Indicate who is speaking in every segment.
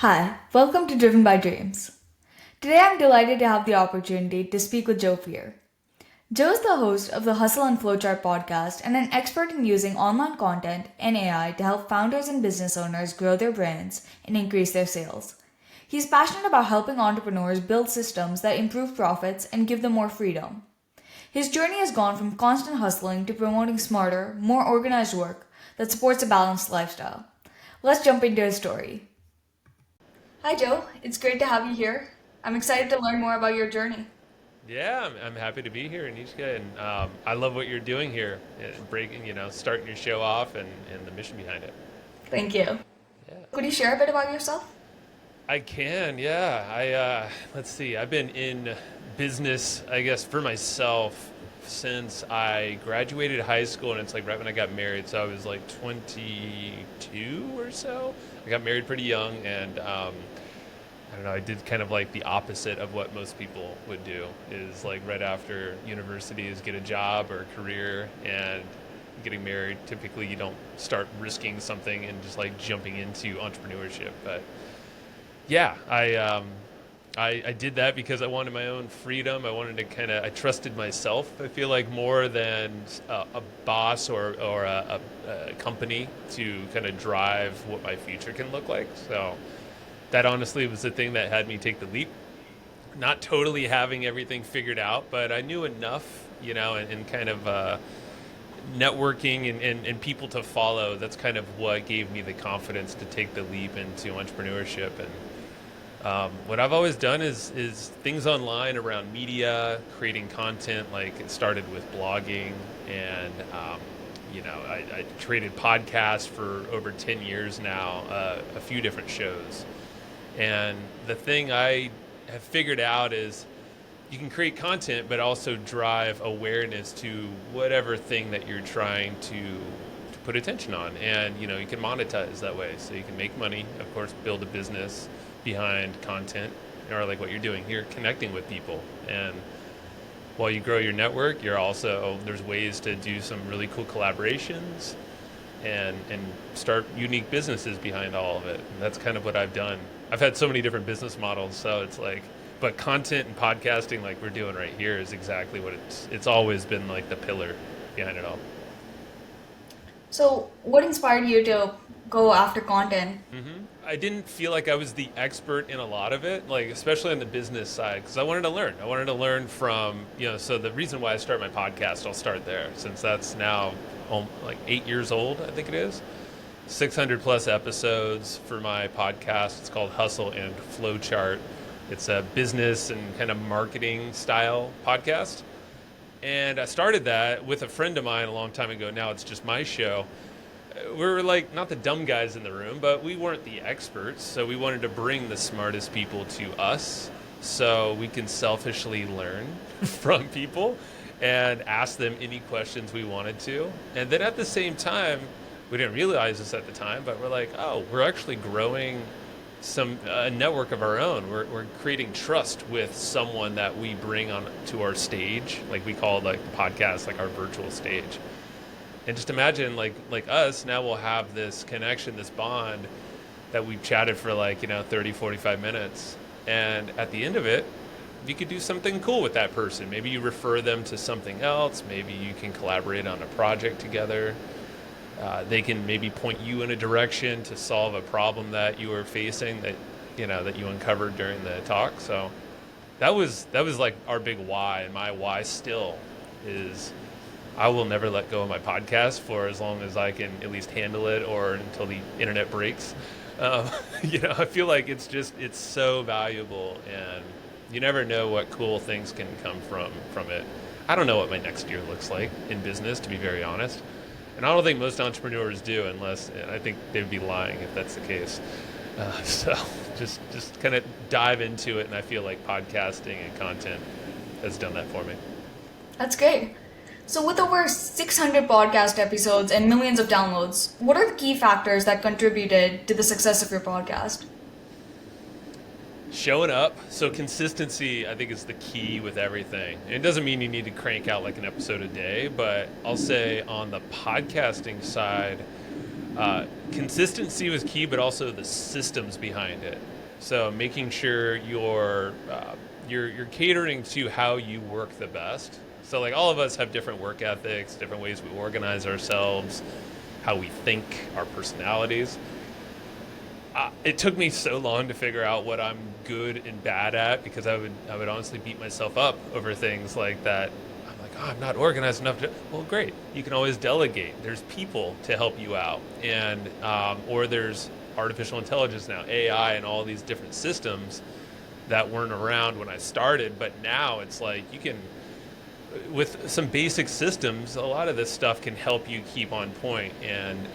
Speaker 1: Hi, welcome to Driven by Dreams. Today I'm delighted to have the opportunity to speak with Fier. Joe is the host of the Hustle and Flowchart podcast and an expert in using online content and AI to help founders and business owners grow their brands and increase their sales. He's passionate about helping entrepreneurs build systems that improve profits and give them more freedom. His journey has gone from constant hustling to promoting smarter, more organized work that supports a balanced lifestyle. Let's jump into his story. Hi, Joe. It's great to have you here. I'm excited to learn more about your journey.
Speaker 2: Yeah, I'm happy to be here, Anishka, and I love what you're doing here, starting your show off and the mission behind it.
Speaker 1: Thank you.
Speaker 2: Yeah,
Speaker 1: Could you share a bit about yourself?
Speaker 2: I can. Yeah, let's see. I've been in business, I guess, for myself since I graduated high school, and it's like right when I got married. So I was like 22 or so. I got married pretty young, and I don't know, I did kind of like the opposite of what most people would do, is like right after university is get a job or a career, and getting married. Typically you don't start risking something and just like jumping into entrepreneurship. But yeah, I did that because I wanted my own freedom. I trusted myself, I feel like, more than a boss or a company to kind of drive what my future can look like. So that honestly was the thing that had me take the leap. Not totally having everything figured out, but I knew enough, and kind of networking and people to follow. That's kind of what gave me the confidence to take the leap into entrepreneurship. And what I've always done is things online around media, creating content. Like it started with blogging, and I created podcasts for over 10 years now, a few different shows. And the thing I have figured out is you can create content, but also drive awareness to whatever thing that you're trying to put attention on. And, you can monetize that way. So you can make money, of course, build a business behind content, or like what you're doing here, connecting with people. And while you grow your network, there's ways to do some really cool collaborations and start unique businesses behind all of it. And that's kind of what I've done. I've had so many different business models, so it's like, but content and podcasting like we're doing right here is exactly what it's always been like the pillar behind it all.
Speaker 1: So, what inspired you to go after content?
Speaker 2: I didn't feel like I was the expert in a lot of it, like especially on the business side, because I wanted to learn. I wanted to learn from, so the reason why I started my podcast, I'll start there, since that's now like 8 years old, I think it is. 600 plus episodes for my podcast. It's called Hustle and Flowchart. It's a business and kind of marketing style podcast. And I started that with a friend of mine a long time ago. Now it's just my show. We were like not the dumb guys in the room, but we weren't the experts. So we wanted to bring the smartest people to us so we can selfishly learn from people and ask them any questions we wanted to. And then at the same time, we didn't realize this at the time, but we're like, oh, we're actually growing a network of our own. We're creating trust with someone that we bring on to our stage, like we call like the podcast, like our virtual stage. And just imagine like us, now we'll have this connection, this bond that we've chatted for 30, 45 minutes. And at the end of it, you could do something cool with that person. Maybe you refer them to something else. Maybe you can collaborate on a project together. They can maybe point you in a direction to solve a problem that you were facing that you uncovered during the talk. So that was like our big why, and my why still is I will never let go of my podcast for as long as I can at least handle it, or until the internet breaks. I feel like it's so valuable, and you never know what cool things can come from it. I don't know what my next year looks like in business, to be very honest. And I don't think most entrepreneurs do, unless I think they'd be lying if that's the case. So just kind of dive into it, and I feel like podcasting and content has done that for me.
Speaker 1: That's great. So, with over 600 podcast episodes and millions of downloads, what are the key factors that contributed to the success of your podcast?
Speaker 2: Showing up. So consistency, I think, is the key with everything. And it doesn't mean you need to crank out like an episode a day, but I'll say on the podcasting side, consistency was key, but also the systems behind it. So making sure you're catering to how you work the best. So like all of us have different work ethics, different ways we organize ourselves, how we think, our personalities. It took me so long to figure out what I'm good and bad at, because I would honestly beat myself up over things like that. I'm like, oh, I'm not organized enough to. Well, great. You can always delegate. There's people to help you out, and or there's artificial intelligence now, AI, and all these different systems that weren't around when I started. But now it's like you can, with some basic systems, a lot of this stuff can help you keep on point. And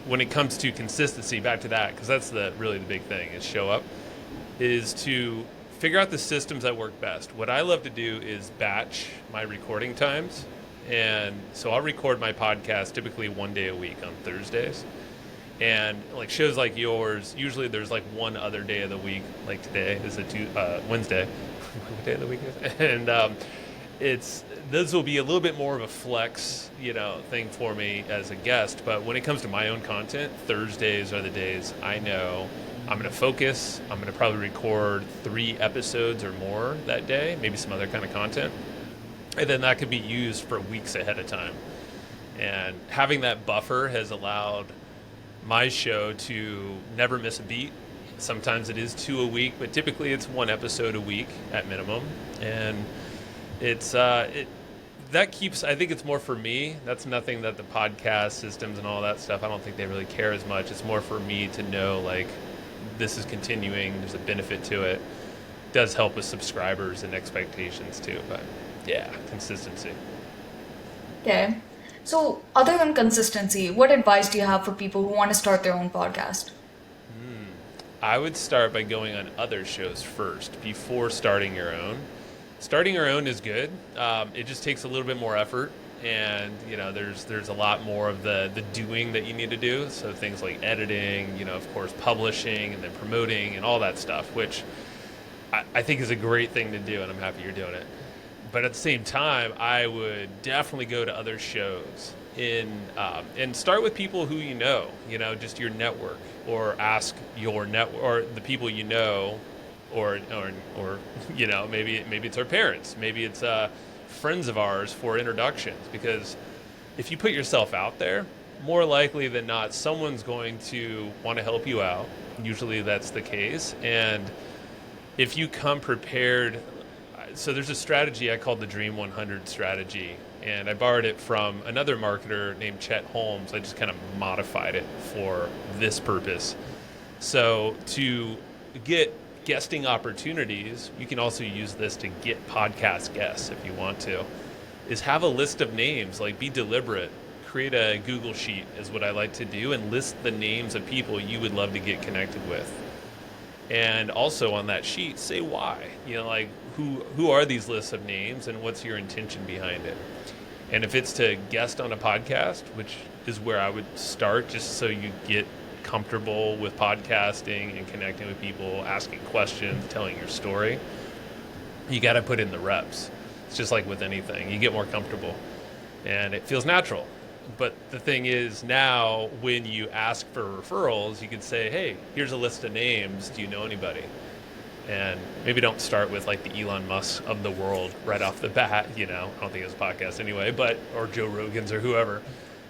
Speaker 2: when it comes to consistency, back to that, because that's really the big thing, is show up, is to figure out the systems that work best. What I love to do is batch my recording times. And so I'll record my podcast typically one day a week on Thursdays. And like shows like yours, usually there's like one other day of the week, like today is Wednesday. What day of the week is it? And this will be a little bit more of a flex, thing for me as a guest. But when it comes to my own content, Thursdays are the days I know I'm going to focus. I'm going to probably record 3 episodes or more that day, maybe some other kind of content. And then that could be used for weeks ahead of time. And having that buffer has allowed my show to never miss a beat. Sometimes it is 2 a week, but typically it's 1 episode a week at minimum. And that keeps, I think it's more for me. That's nothing that the podcast systems and all that stuff, I don't think they really care as much. It's more for me to know, like, this is continuing, there's a benefit to it. It does help with subscribers and expectations too, but yeah, consistency.
Speaker 1: Okay. So, other than consistency, what advice do you have for people who want to start their own podcast?
Speaker 2: I would start by going on other shows first before starting your own. Starting your own is good. It just takes a little bit more effort, and there's a lot more of the doing that you need to do. So things like editing, of course, publishing, and then promoting and all that stuff, which I think is a great thing to do, and I'm happy you're doing it. But at the same time, I would definitely go to other shows and start with people who just your network, or ask your network or the people or maybe it's our parents, maybe it's friends of ours for introductions. Because if you put yourself out there, more likely than not, someone's going to want to help you out. Usually that's the case. And if you come prepared, so there's a strategy I called the Dream 100 strategy, and I borrowed it from another marketer named Chet Holmes. I just kind of modified it for this purpose. So to get guesting opportunities, you can also use this to get podcast guests if you want to, is have a list of names. Like, be deliberate. Create a Google sheet is what I like to do, and list the names of people you would love to get connected with. And also on that sheet, say why. Like, who are these lists of names, and what's your intention behind it? And if it's to guest on a podcast, which is where I would start, just so you get comfortable with podcasting and connecting with people, asking questions, telling your story, you got to put in the reps. It's just like with anything. You get more comfortable, and it feels natural. But the thing is, now when you ask for referrals, you can say, hey, here's a list of names. Do you know anybody? And maybe don't start with like the Elon Musk of the world right off the bat. I don't think it's a podcast anyway, or Joe Rogan's or whoever.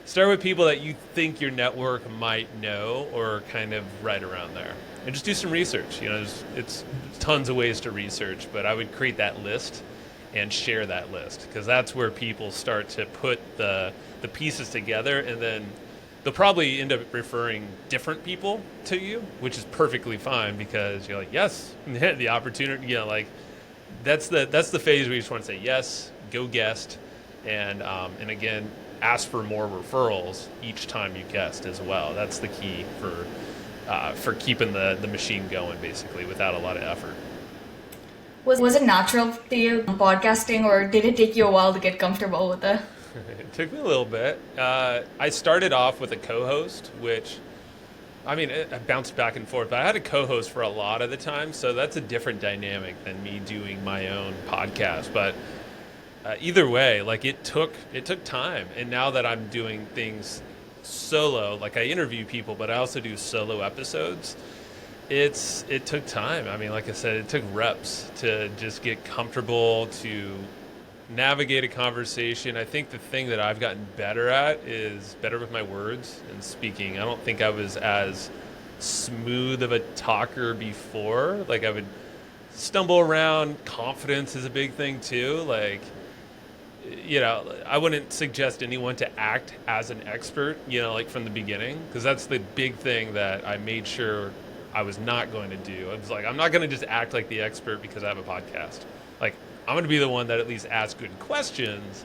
Speaker 2: Start with people that you think your network might know, or kind of right around there. And just do some research. It's tons of ways to research, but I would create that list and share that list, because that's where people start to put the pieces together, and then they'll probably end up referring different people to you, which is perfectly fine, because you're like, yes, the opportunity, that's the phase where you just want to say yes, go guest, and again, ask for more referrals each time you guest as well. That's the key for keeping the machine going, basically, without a lot of effort.
Speaker 1: Was it natural to you podcasting, or did it take you a while to get comfortable with it?
Speaker 2: It took me a little bit. I started off with a co-host, which, I bounced back and forth, but I had a co-host for a lot of the time, so that's a different dynamic than me doing my own podcast. But either way, like, it took time. And now that I'm doing things solo, like I interview people, but I also do solo episodes, It took time. I mean, like I said, it took reps to just get comfortable to navigate a conversation. I think the thing that I've gotten better at is better with my words and speaking. I don't think I was as smooth of a talker before. Like I would stumble around. Confidence is a big thing too. Like, I wouldn't suggest anyone to act as an expert, like from the beginning, because that's the big thing that I made sure I was not going to do. I was like, I'm not going to just act like the expert because I have a podcast. Like, I'm going to be the one that at least asks good questions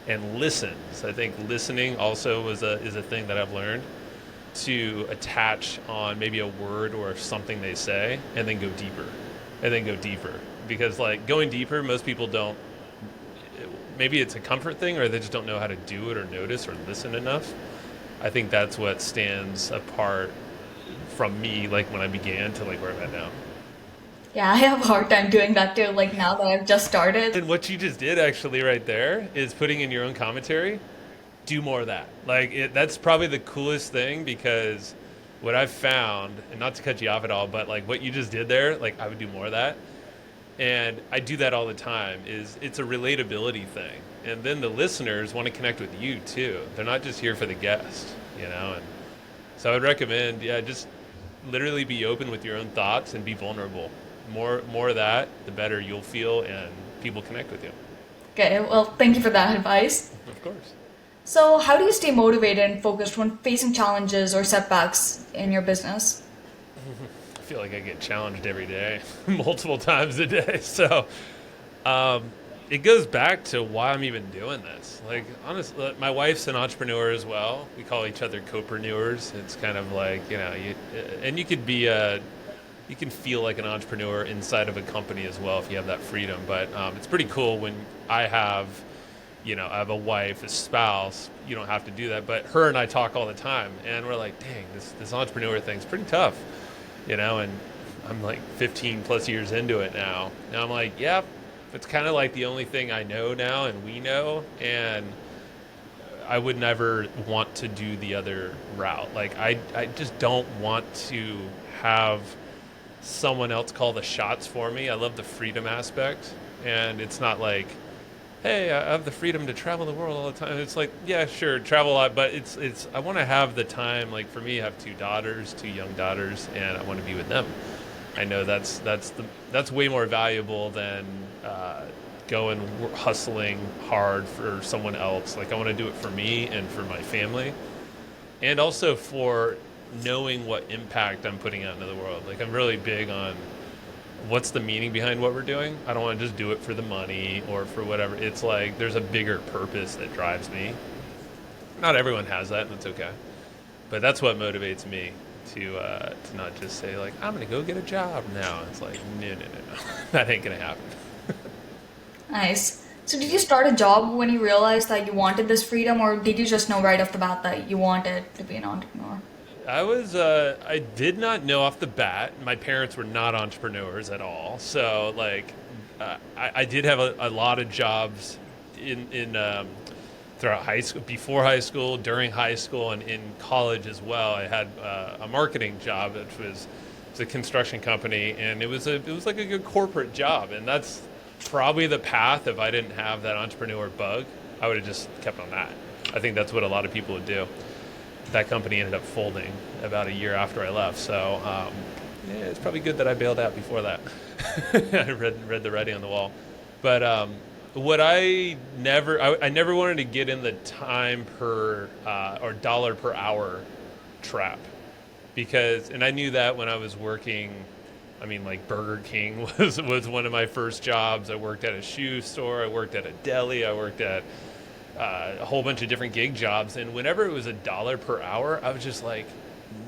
Speaker 2: and listens. I think listening also is a thing that I've learned, to attach on maybe a word or something they say and then go deeper. Because like going deeper, most people don't. Maybe it's a comfort thing, or they just don't know how to do it or notice or listen enough. I think that's what stands apart from me, like when I began to like where I'm at now.
Speaker 1: Yeah, I have a hard time doing that too. Like now that I've just started.
Speaker 2: And what you just did actually right there is putting in your own commentary. Do more of that. Like that's probably the coolest thing, because what I've found, and not to cut you off at all, but like what you just did there, like I would do more of that. And I do that all the time. Is it's a relatability thing, and then the listeners want to connect with you too. They're not just here for the guest, And so I would recommend, just literally be open with your own thoughts and be vulnerable. More of that, the better you'll feel, and people connect with you.
Speaker 1: Okay, well, thank you for that advice.
Speaker 2: Of course.
Speaker 1: So, how do you stay motivated and focused when facing challenges or setbacks in your business?
Speaker 2: I feel like I get challenged every day, multiple times a day. So it goes back to why I'm even doing this. Like, honestly, my wife's an entrepreneur as well. We call each other co-preneurs. It's kind of like, and you could be you can feel like an entrepreneur inside of a company as well if you have that freedom. But it's pretty cool when I have a wife, a spouse. You don't have to do that. But her and I talk all the time, and we're like, dang, this entrepreneur thing's pretty tough. And I'm like 15 plus years into it now. Now I'm like, yeah, it's kind of like the only thing I know now and we know. And I would never want to do the other route. Like, I just don't want to have someone else call the shots for me. I love the freedom aspect. And it's not like, hey, I have the freedom to travel the world all the time. It's like, yeah, sure, travel a lot, but it's. I want to have the time. Like for me, I have two young daughters, and I want to be with them. I know that's way more valuable than going hustling hard for someone else. Like I want to do it for me and for my family, and also for knowing what impact I'm putting out into the world. Like I'm really big on what's the meaning behind what we're doing. I don't want to just do it for the money or for whatever. It's like there's a bigger purpose that drives me. Not everyone has that, and that's okay. But that's what motivates me to not just say like, I'm gonna go get a job now. It's like no. That ain't gonna happen.
Speaker 1: Nice. So, did you start a job when you realized that you wanted this freedom, or did you just know right off the bat that you wanted to be an entrepreneur?
Speaker 2: I did not know off the bat. My parents were not entrepreneurs at all. So like, I did have a lot of jobs in throughout high school, before high school, during high school, and in college as well. I had a marketing job, which was a construction company, and it was like a good corporate job. And that's probably the path. If I didn't have that entrepreneur bug, I would have just kept on that. I think that's what a lot of people would do. That company ended up folding about a year after I left. So it's probably good that I bailed out before that. I read the writing on the wall. But what I never wanted to get in the time per or dollar per hour trap, and I knew that when I was working. I mean, like Burger King was one of my first jobs. I worked at a shoe store. I worked at a deli. I worked at a whole bunch of different gig jobs, and whenever it was $1 per hour, I was just like,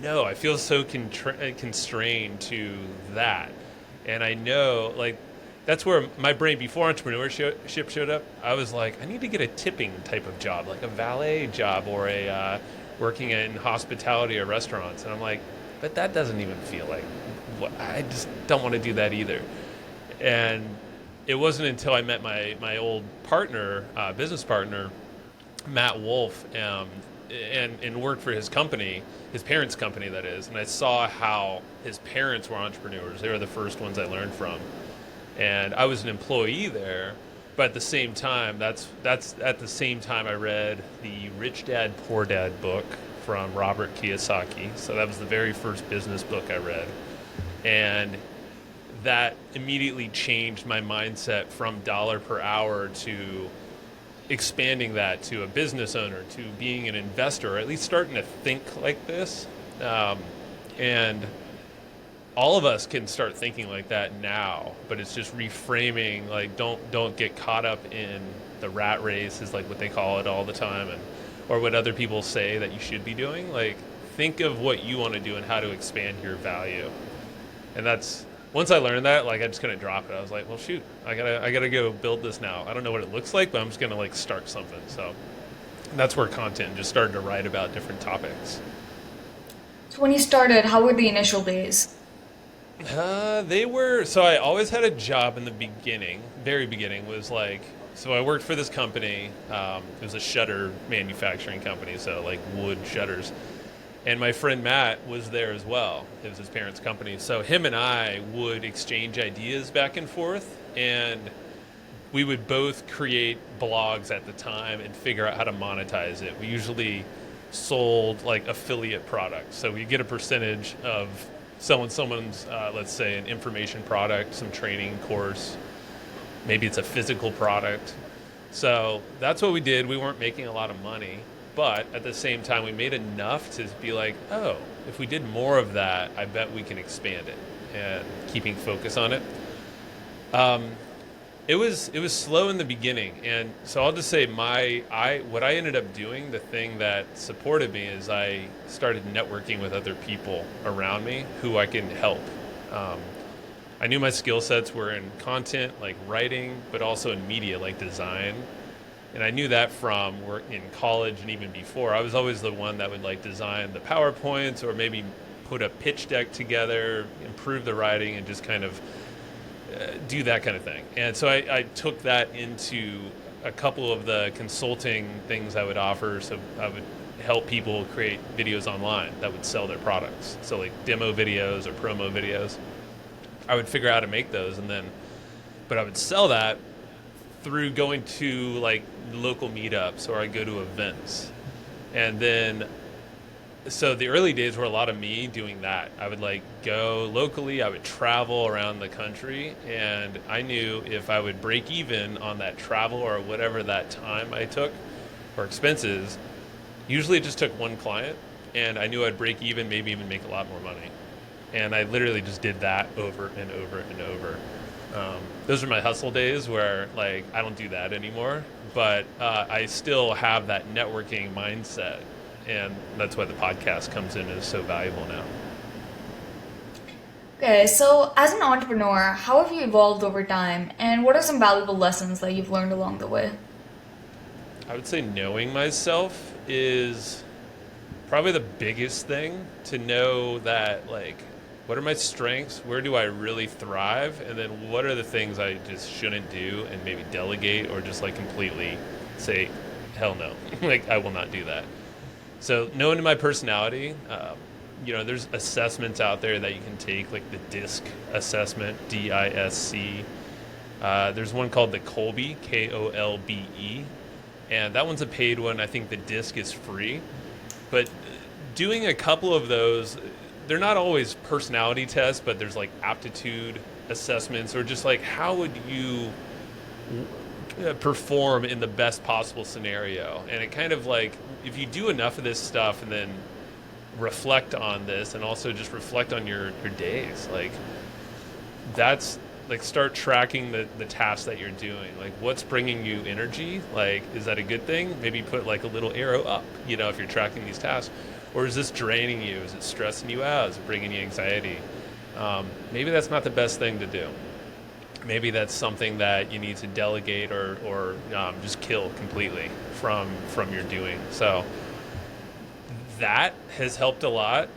Speaker 2: no, I feel so constrained to that. And I know, like, that's where my brain, before entrepreneurship showed up, I was like, I need to get a tipping type of job, like a valet job or a working in hospitality or restaurants. And I'm like, but that doesn't even feel like what I just don't want to do that either. And it wasn't until I met my old partner, business partner, Matt Wolf, and worked for his company, his parents' company, that is. And I saw how his parents were entrepreneurs. They were the first ones I learned from. And I was an employee there. But at the same time, that's at the same time I read the Rich Dad, Poor Dad book from Robert Kiyosaki. So that was the very first business book I read. And that immediately changed my mindset from dollar per hour to expanding that to a business owner, to being an investor, or at least starting to think like this. And all of us can start thinking like that now, but it's just reframing, like don't get caught up in the rat race, is like what they call it all the time, and or what other people say that you should be doing. Like, think of what you want to do and how to expand your value. And that's, once I learned that, like, I just couldn't drop it. I was like, well, shoot, I gotta go build this now. I don't know what it looks like, but I'm just gonna like start something. So that's where content just started to write about different topics.
Speaker 1: So when you started, how were the initial days?
Speaker 2: They were, so I always had a job in the beginning, very beginning was like, so I worked for this company. It was a shutter manufacturing company, so like wood shutters. And my friend Matt was there as well. It was his parents' company. So him and I would exchange ideas back and forth, and we would both create blogs at the time and figure out how to monetize it. We usually sold like affiliate products. So we get a percentage of selling someone's, let's say, an information product, some training course. Maybe it's a physical product. So that's what we did. We weren't making a lot of money. But at the same time, we made enough to be like, oh, if we did more of that, I bet we can expand it, and keeping focus on it. It was slow in the beginning, and so I'll just say what I ended up doing, the thing that supported me, is I started networking with other people around me who I can help. I knew my skill sets were in content, like writing, but also in media, like design. And I knew that from work in college and even before. I was always the one that would like design the PowerPoints or maybe put a pitch deck together, improve the writing, and just kind of do that kind of thing. And so I took that into a couple of the consulting things I would offer. So I would help people create videos online that would sell their products. So like demo videos or promo videos. I would figure out how to make those, but I would sell that through going to like local meetups, or I go to events. And then, so the early days were a lot of me doing that. I would like go locally, I would travel around the country, and I knew if I would break even on that travel or whatever that time I took or expenses, usually it just took one client, and I knew I'd break even, maybe even make a lot more money. And I literally just did that over and over and over. Those are my hustle days where like I don't do that anymore, but I still have that networking mindset, and that's why the podcast comes in and is so valuable now.
Speaker 1: Okay, so as an entrepreneur, how have you evolved over time, and what are some valuable lessons that you've learned along the way?
Speaker 2: I would say knowing myself is probably the biggest thing, to know that like, what are my strengths? Where do I really thrive? And then what are the things I just shouldn't do, and maybe delegate or just like completely say, hell no, like I will not do that. So knowing my personality, there's assessments out there that you can take, like the DISC assessment, DISC. There's one called the Kolbe, KOLBE, and that one's a paid one. I think the DISC is free, but doing a couple of those, they're not always personality tests, but there's like aptitude assessments, or just like how would you perform in the best possible scenario. And it kind of like, if you do enough of this stuff and then reflect on this, and also just reflect on your days, like that's like, start tracking the tasks that you're doing. Like, what's bringing you energy? Like, is that a good thing? Maybe put like a little arrow up, if you're tracking these tasks. Or is this draining you? Is it stressing you out? Is it bringing you anxiety? Maybe that's not the best thing to do. Maybe that's something that you need to delegate or just kill completely from your doing. So that has helped a lot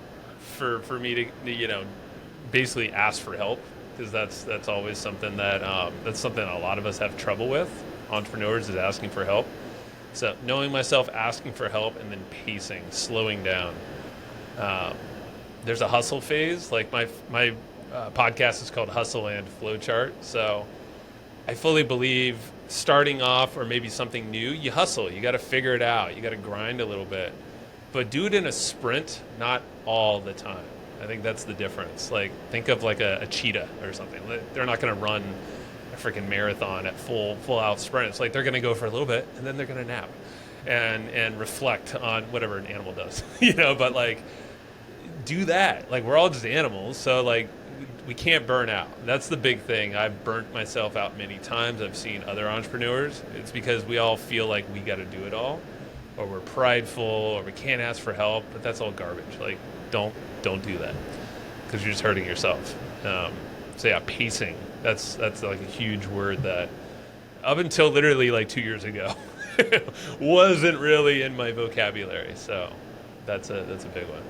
Speaker 2: for me to basically ask for help, because that's always something that that's something a lot of us have trouble with. Entrepreneurs is asking for help. So knowing myself, asking for help, and then pacing, slowing down. Um, there's a hustle phase. Like my podcast is called Hustle and Flowchart. So I fully believe starting off or maybe something new, you hustle. You got to figure it out. You got to grind a little bit, but do it in a sprint, not all the time. I think that's the difference. Like think of like a cheetah or something. They're not going to run a freaking marathon at full out sprints. Like they're going to go for a little bit and then they're going to nap and reflect on whatever an animal does, but like do that. Like we're all just animals. So like we can't burn out. That's the big thing. I've burnt myself out many times. I've seen other entrepreneurs. It's because we all feel like we got to do it all, or we're prideful, or we can't ask for help. But that's all garbage. Like, don't do that, because you're just hurting yourself. So yeah, pacing. That's like a huge word that up until literally like 2 years ago wasn't really in my vocabulary. So that's a big one.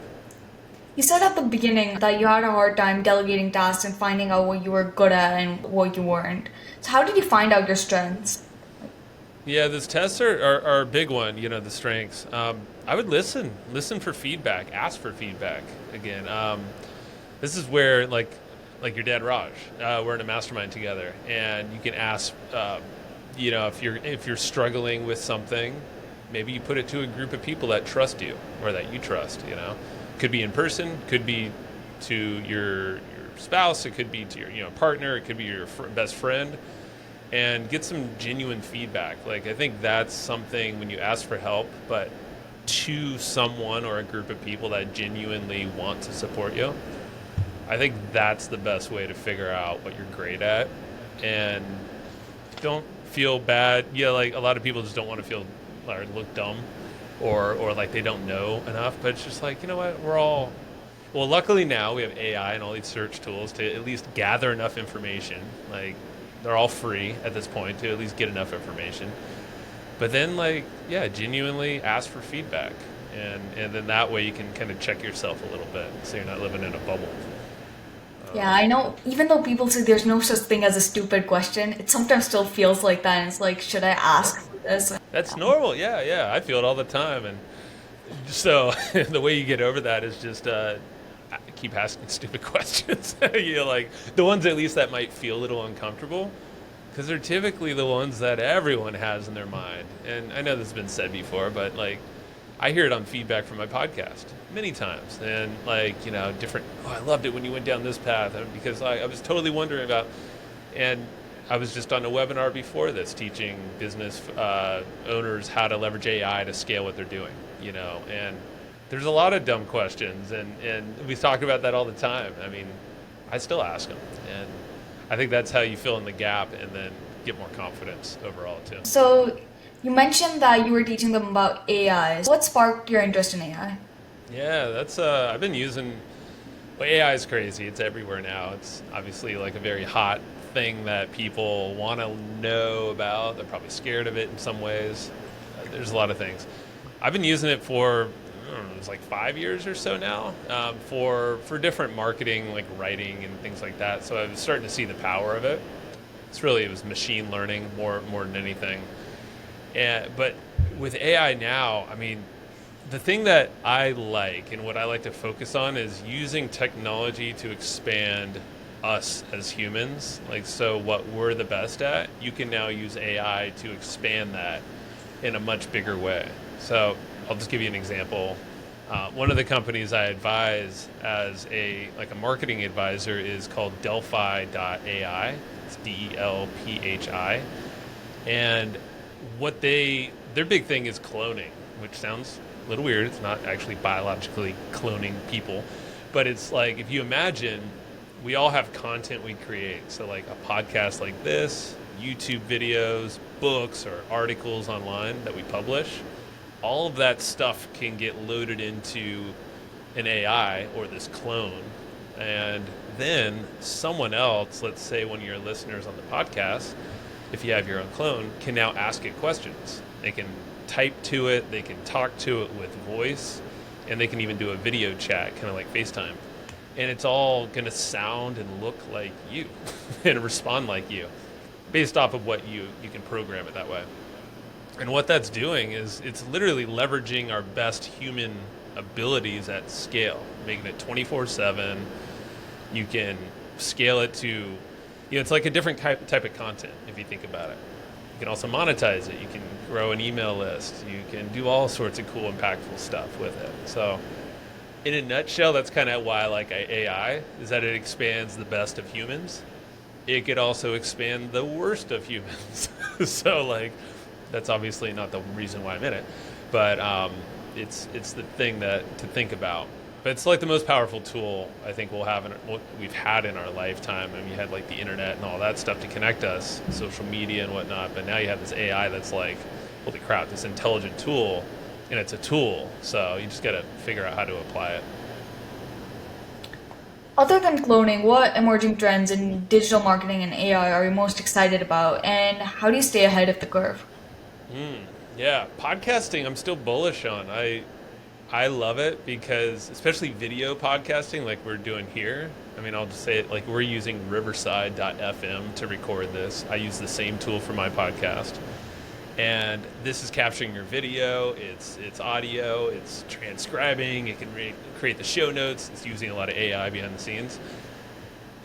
Speaker 1: You said at the beginning that you had a hard time delegating tasks and finding out what you were good at and what you weren't. So how did you find out your strengths?
Speaker 2: Yeah, those tests are a big one, the strengths. I would listen for feedback, ask for feedback. Again, this is where, like your dad Raj, we're in a mastermind together, and you can ask, if you're struggling with something, maybe you put it to a group of people that trust you or that you trust, Could be in person, could be to your spouse, it could be to your partner, it could be your best friend, and get some genuine feedback. Like I think that's something when you ask for help, but to someone or a group of people that genuinely want to support you. I think that's the best way to figure out what you're great at, and don't feel bad. Yeah, like a lot of people just don't want to feel or look dumb. Or like they don't know enough, but it's just like, well, luckily now we have AI and all these search tools to at least gather enough information. Like they're all free at this point to at least get enough information. But then genuinely ask for feedback. And then that way you can kind of check yourself a little bit so you're not living in a bubble.
Speaker 1: Yeah, I know. Even though people say there's no such thing as a stupid question, it sometimes still feels like that. And it's like, should I ask for this?
Speaker 2: That's normal. Yeah. I feel it all the time. And so the way you get over that is just keep asking stupid questions. Like the ones at least that might feel a little uncomfortable, because they're typically the ones that everyone has in their mind. And I know this has been said before, but like I hear it on feedback from my podcast many times. And different, I loved it when you went down this path, because I was totally wondering about, and I was just on a webinar before this teaching business owners how to leverage AI to scale what they're doing, and there's a lot of dumb questions, and we talk about that all the time. I mean, I still ask them, and I think that's how you fill in the gap and then get more confidence overall too.
Speaker 1: So you mentioned that you were teaching them about AI. What sparked your interest in AI?
Speaker 2: Yeah, that's I've been using. Well, AI is crazy. It's everywhere now. It's obviously like a very hot thing that people want to know about. They're probably scared of it in some ways. There's a lot of things. I've been using it for it's like 5 years or so now, for different marketing, like writing and things like that. So I was starting to see the power of it. It was machine learning more than anything. But with AI now, I mean, the thing that I like and what I like to focus on is using technology to expand us as humans. Like, so what we're the best at, you can now use AI to expand that in a much bigger way. So I'll just give you an example. One of the companies I advise as a marketing advisor is called Delphi.ai. It's DELPHI. And their big thing is cloning, which sounds a little weird. It's not actually biologically cloning people, but it's like, if you imagine, we all have content we create. So like a podcast like this, YouTube videos, books, or articles online that we publish, all of that stuff can get loaded into an AI or this clone. And then someone else, let's say one of your listeners on the podcast, if you have your own clone, can now ask it questions. They can type to it, they can talk to it with voice, and they can even do a video chat, kind of like FaceTime. And it's all going to sound and look like you and respond like you, based off of what you can program it that way. And what that's doing is it's literally leveraging our best human abilities at scale, making it 24/7. You can scale it to, it's like a different type of content if you think about it. You can also monetize it. You can grow an email list. You can do all sorts of cool, impactful stuff with it. So in a nutshell, that's kind of why I like AI, is that it expands the best of humans. It could also expand the worst of humans. So like, that's obviously not the reason why I'm in it, but it's the thing that to think about. But it's like the most powerful tool I think we've had in our lifetime. I mean, you had like the internet and all that stuff to connect us, social media and whatnot. But now you have this AI that's like, holy crap, this intelligent tool, and it's a tool. So you just got to figure out how to apply it.
Speaker 1: Other than cloning, what emerging trends in digital marketing and AI are you most excited about, and how do you stay ahead of the curve?
Speaker 2: Yeah, podcasting I'm still bullish on. I love it because, especially video podcasting like we're doing here. I mean, I'll just say it, like we're using riverside.fm to record this. I use the same tool for my podcast. And this is capturing your video, it's audio, it's transcribing, it can create the show notes, it's using a lot of AI behind the scenes.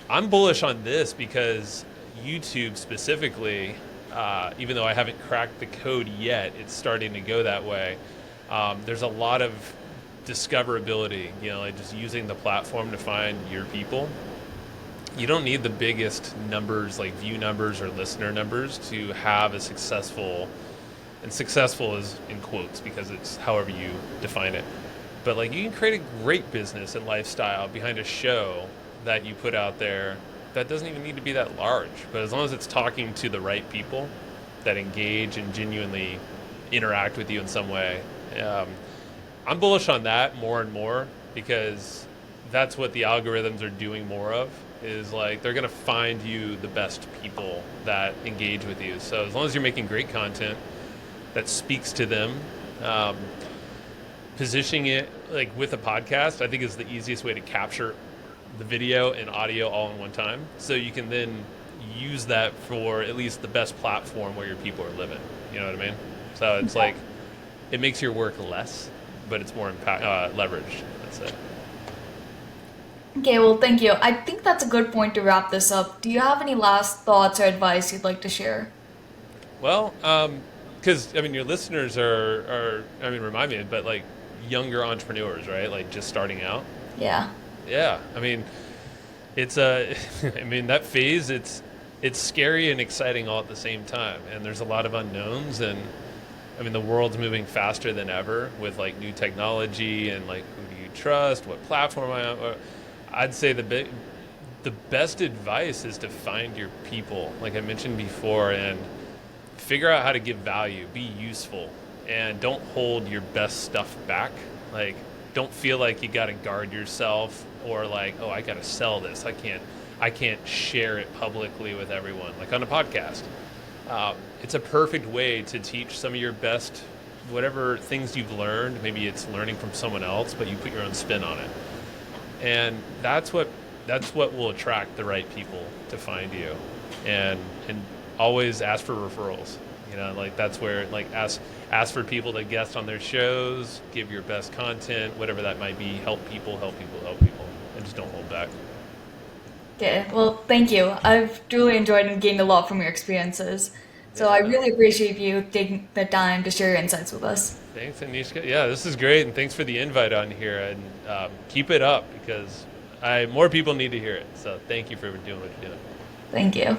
Speaker 2: I'm bullish on this because YouTube specifically, even though I haven't cracked the code yet, it's starting to go that way. There's a lot of discoverability, like just using the platform to find your people. You don't need the biggest numbers, like view numbers or listener numbers, to have a successful, and successful is in quotes because it's however you define it. But like you can create a great business and lifestyle behind a show that you put out there that doesn't even need to be that large. But as long as it's talking to the right people that engage and genuinely interact with you in some way, I'm bullish on that more and more because that's what the algorithms are doing more of. Is like they're going to find you the best people that engage with you. So as long as you're making great content that speaks to them, positioning it like with a podcast, I think is the easiest way to capture the video and audio all in one time. So you can then use that for at least the best platform where your people are living. You know what I mean? So it's like it makes your work less, but it's more leveraged. That's it.
Speaker 1: Okay, well, thank you. I think that's a good point to wrap this up. Do you have any last thoughts or advice you'd like to share?
Speaker 2: Well, because I mean, your listeners remind me, but like younger entrepreneurs, right? Like just starting out.
Speaker 1: Yeah.
Speaker 2: Yeah, I mean, it's I mean that phase. It's scary and exciting all at the same time, and there's a lot of unknowns. And I mean, the world's moving faster than ever with like new technology and like who do you trust? What platform am I on? I'd say the best advice is to find your people, like I mentioned before, and figure out how to give value, be useful, and don't hold your best stuff back. Like, don't feel like you got to guard yourself or like, oh, I got to sell this. I can't share it publicly with everyone, like on a podcast. It's a perfect way to teach some of your best, whatever things you've learned. Maybe it's learning from someone else, but you put your own spin on it. And that's what will attract the right people to find you, and always ask for referrals. Like that's where like ask for people to guest on their shows, give your best content, whatever that might be. Help people, and just don't hold back.
Speaker 1: Okay, well, thank you. I've truly enjoyed and gained a lot from your experiences. So I really appreciate you taking the time to share your insights with us.
Speaker 2: Thanks, Anishka. Yeah, this is great, and thanks for the invite on here. And keep it up because more people need to hear it. So thank you for doing what you're doing.
Speaker 1: Thank you.